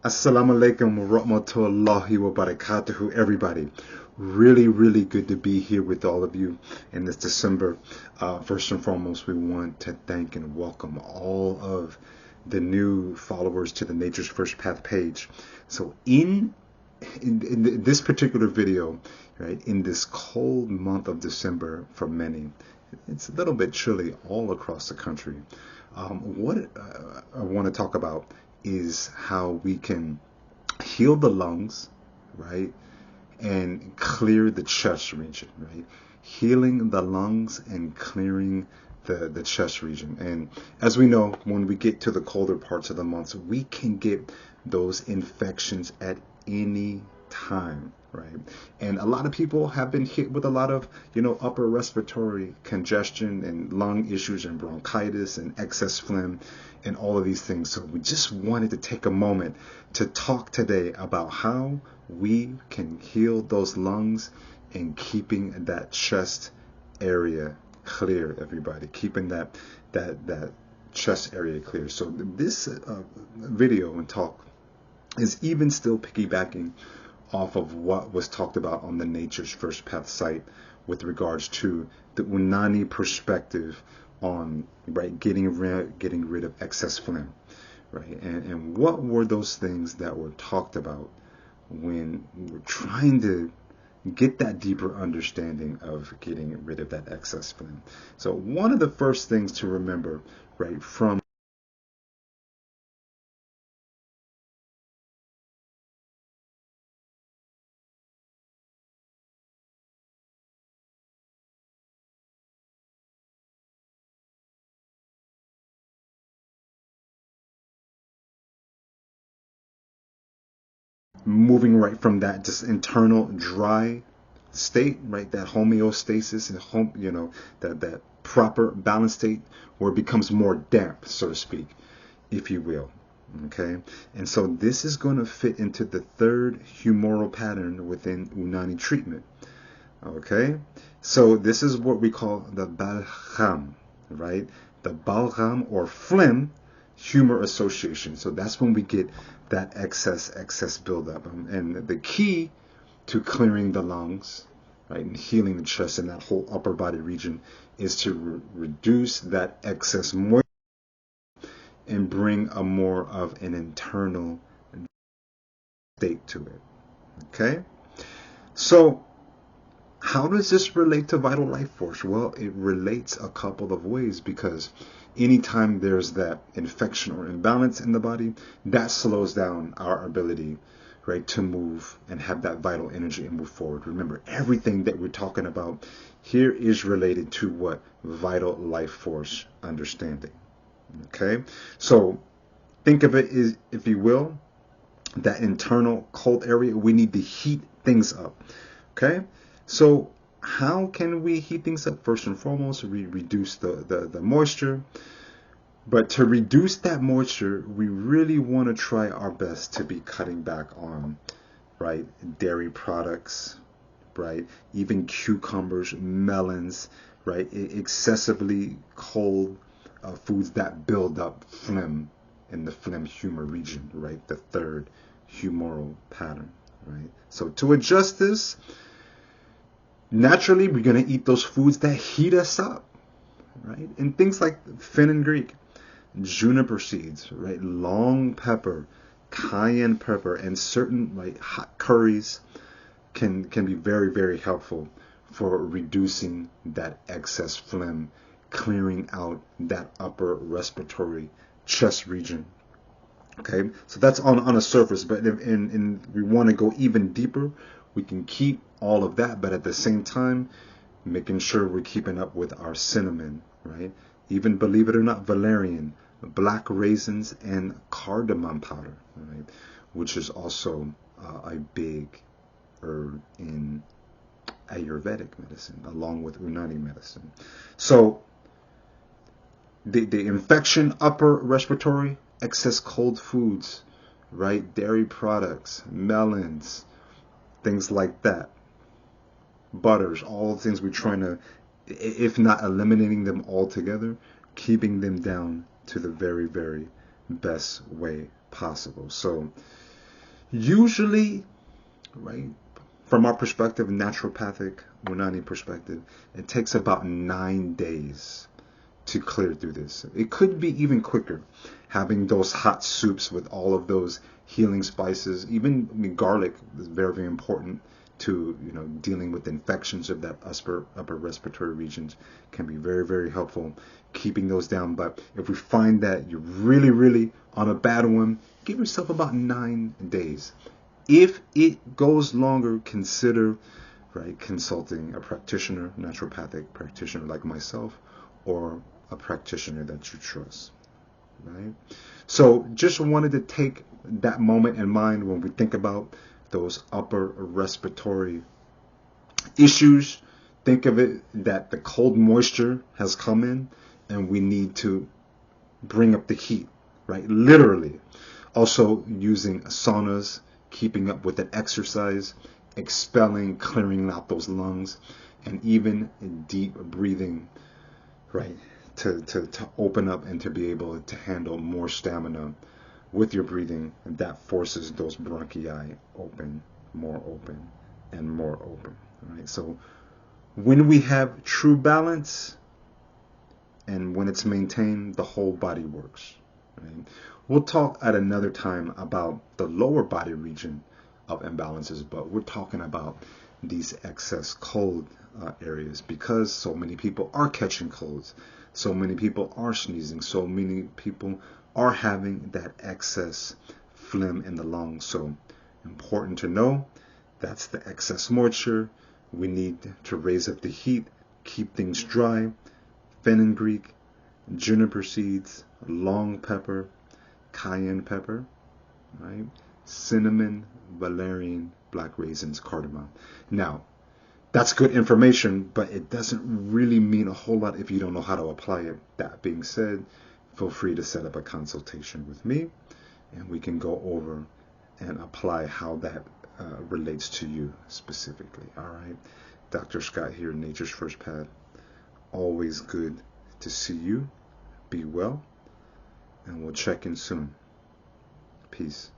Assalamu alaikum wa rahmatullahi wa barakatuhu, everybody. Really good to be here with all of you in this December. First and foremost, we want to thank and welcome all of the new followers to the Nature's First Path page. So in this particular video, right, in this cold month of December for many, it's a little bit chilly all across the country. What I want to talk about is how we can heal the lungs, right, and clear the chest region, right? Healing the lungs and clearing the chest region. And as we know, when we get to the colder parts of the months, we can get those infections at any time, right? And a lot of people have been hit with a lot of, upper respiratory congestion and lung issues and bronchitis and excess phlegm and all of these things. So we just wanted to take a moment to talk today about how we can heal those lungs and keeping that chest area clear, everybody, keeping that chest area clear. So this video and talk is even still piggybacking off of what was talked about on the Nature's First Path site with regards to the Unani perspective on, right, getting rid of excess phlegm, right? And what were those things that were talked about when we're trying to get that deeper understanding of getting rid of that excess phlegm? So one of the first things to remember, right, from moving right from that just internal dry state, right, that homeostasis and that proper balance state, where it becomes more damp, so to speak, if you will. Okay, and so this is going to fit into the third humoral pattern within Unani treatment. Okay, so this is what we call the balgham, right? The balgham or phlegm humor association. So that's when we get that excess buildup. And the key to clearing the lungs, right, and healing the chest and that whole upper body region is to reduce that excess moisture and bring a more of an internal state to it. Okay, so how does this relate to vital life force? Well, it relates a couple of ways, because anytime there's that infection or imbalance in the body, that slows down our ability, right, to move and have that vital energy and move forward. Remember, everything that we're talking about here is related to what? Vital life force understanding. Okay? So think of it as, if you will, that internal cold area. We need to heat things up. Okay? So how can we heat things up? First and foremost, we reduce the moisture. But to reduce that moisture, we really want to try our best to be cutting back on, right, dairy products, right, even cucumbers, melons, right, excessively cold foods that build up phlegm in the phlegm humor region, right, the third humoral pattern, right. So to adjust this, naturally we're going to eat those foods that heat us up, right, and things like fenugreek, juniper seeds, right, long pepper, cayenne pepper, and certain, like, hot curries can be very helpful for reducing that excess phlegm, clearing out that upper respiratory chest region. Okay, so that's on a surface, but in we want to go even deeper, we can keep all of that, but at the same time making sure we're keeping up with our cinnamon, right? Even, believe it or not, valerian, black raisins, and cardamom powder, right? Which is also a big herb in Ayurvedic medicine, along with Unani medicine. So the infection, upper respiratory, excess cold foods, right? Dairy products, melons, things like that. Butters, all the things we're trying to, if not eliminating them altogether, keeping them down to the very best way possible. So Usually, right, from our perspective, naturopathic, Unani perspective, it takes about 9 days to clear through this. It could be even quicker, having those hot soups with all of those healing spices. Even, I mean, garlic is very, very important to, dealing with infections of that upper respiratory regions, can be very, very helpful keeping those down. But if we find that you're really, really on a bad one, give yourself about 9 days. If it goes longer, consider, right, consulting a practitioner, naturopathic practitioner like myself, or a practitioner that you trust, right? So just wanted to take that moment in mind when we think about those upper respiratory issues. Think of it that the cold moisture has come in and we need to bring up the heat, right? Literally. Also using saunas, keeping up with an exercise, expelling, clearing out those lungs, and even deep breathing, right? To open up and to be able to handle more stamina with your breathing, and that forces those bronchi open, and more open. Right? So when we have true balance and when it's maintained, the whole body works. Right? We'll talk at another time about the lower body region of imbalances, but we're talking about these excess cold areas, because so many people are catching colds, so many people are sneezing, so many people are having that excess phlegm in the lungs. So important to know, that's the excess moisture. We need to raise up the heat, keep things dry. Fenugreek, juniper seeds, long pepper, cayenne pepper, right? Cinnamon, valerian, black raisins, cardamom. Now, that's good information, but it doesn't really mean a whole lot if you don't know how to apply it. That being said, feel free to set up a consultation with me, and we can go over and apply how that relates to you specifically. All right. Dr. Scott here, Nature's First Path. Always good to see you. Be well, and we'll check in soon. Peace.